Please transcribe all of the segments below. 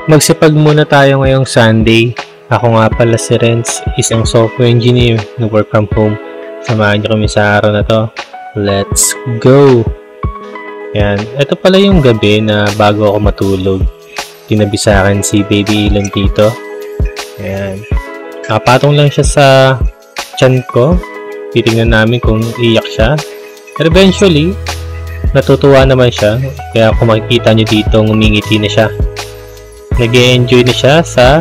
Magsipag muna tayo ngayong Sunday. Ako nga pala si Renz, isang software engineer na work from home. Samahan niyo kami sa araw na to. Let's go! Yan, ito pala yung gabi na bago ako matulog. Tinabi sa akin si Baby Elon dito. Yan. Nakapatong lang siya sa tiyan ko. Titingnan namin kung iyak siya. Pero eventually, natutuwa naman siya. Kaya kung makikita niyo dito, ngumingiti na siya. Nag-e-enjoy na siya sa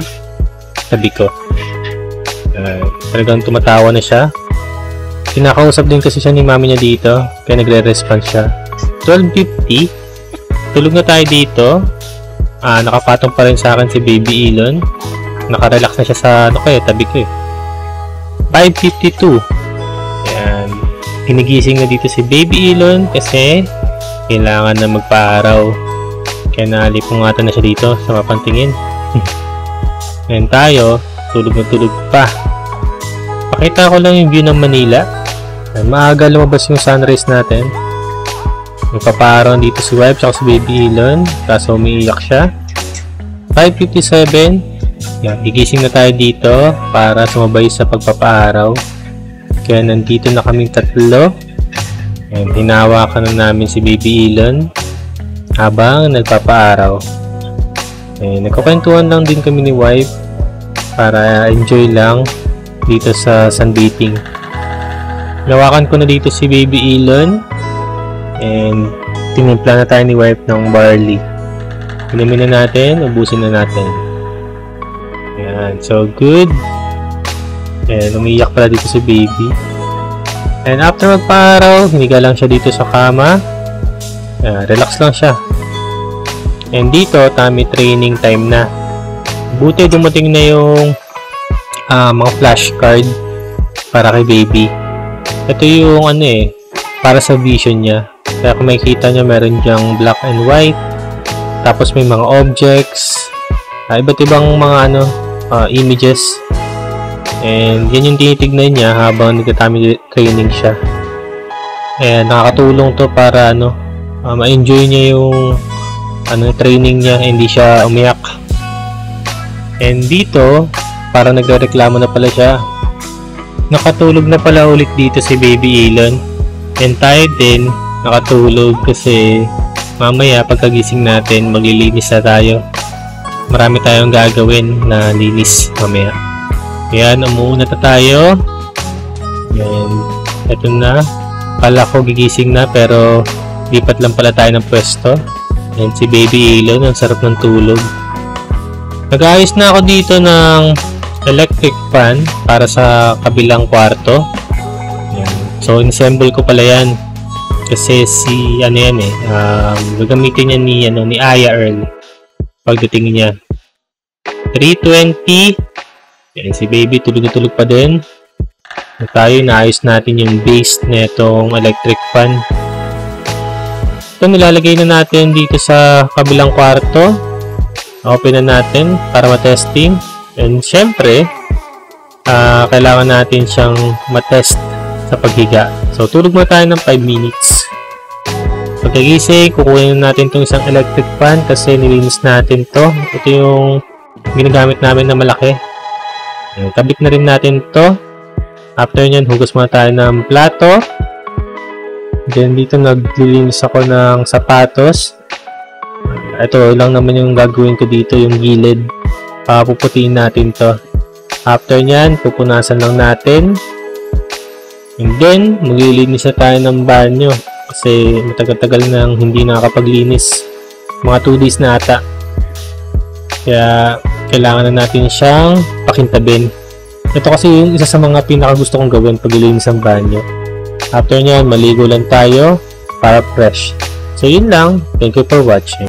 tabi ko. Talagang tumatawa na siya. Kinakausap din kasi siya ni mami niya dito. Kaya nagre-response siya. 12:50. Tulog na tayo dito. Nakapatong pa rin sa akin si Baby Elon. Nakarelax na siya sa tabi ko eh. 5:52. Ayan. Hinigising na dito si Baby Elon kasi kailangan na magpa-araw. Kaya nalipungatan na siya dito sa mapantingin. Ngayon tayo, tulog na tulog pa. Pakita ko lang yung view ng Manila. Maaga lumabas yung sunrise natin. Magpapaaraw dito si wife at si Baby Elon. Kaso umiiyak siya. 5:57. Yan, gigising na tayo dito para sumabay sa pagpapaaraw. Kaya nandito na kaming tatlo. Yan, hinawakan na namin si Baby Elon habang nagpapaaraw. Nagkukwentuhan lang din kami ni wife para enjoy lang dito sa sunbathing. Nawakan ko na dito si Baby Elon and tinimpla na tayo ni wife ng barley. Inumin na natin, ubusin na natin. Ayan, so good. And umiyak pala dito si baby. And after magpaaraw, hiniga lang siya dito sa kama. Relax lang siya. And dito, tummy training time na. Buti dumating na yung mga flashcard para kay baby. Ito yung para sa vision niya. Kaya kung makikita niya, meron diyang black and white. Tapos may mga objects. Iba't ibang mga images. And yan yung tinitignan niya habang nagtataming training siya. And nakakatulong to para ma-enjoy niya yung training niya, hindi siya umiyak. And dito, para nagrereklamo na pala siya. Nakatulog na pala ulit dito si Baby Elon. And tayo din nakatulog kasi mamaya pagkagising natin maglilinis na tayo. Marami tayong gagawin na linis mamaya. Ayan, umuuna na tayo. Ayan, eto na. Kala ko gigising na pero lipat lang pala tayo ng pwesto. Ayan si Baby Elon, ang sarap ng tulog. Nag-ayos na ako dito ng electric fan para sa kabilang kwarto. Ayan. So, inassemble ko pala yan. Kasi si, gagamitin niya ni Aya Earl. Pagdating niya. 3:20. Ayan, si baby tulog na tulog pa din. Tayo, naayos natin yung base na itong electric fan. Ito, nilalagay na natin dito sa kabilang kwarto. Open na natin para matesting. And syempre, kailangan natin siyang matest sa paghiga. So, tulog na tayo ng 5 minutes. Pagkagising, kukunin na natin itong isang electric fan kasi nilinis natin to. Ito yung ginagamit namin na malaki. Kabit na rin natin to. After nyan, hugas muna tayo ng plato. Then dito naglilinis ako ng sapatos. Ito lang naman yung gagawin ko dito, yung gilid. Puputiin natin to. After nyan, pupunasan lang natin. And then, maglilinis na tayo ng banyo. Kasi matagal-tagal nang hindi nakakapaglinis. Mga 2 days na ata. Kaya kailangan na natin siyang pakintabin. Ito kasi yung isa sa mga pinakagusto kong gawin paglilinis ng banyo. After nyan, maligo lang tayo para fresh. So yun lang. Thank you for watching.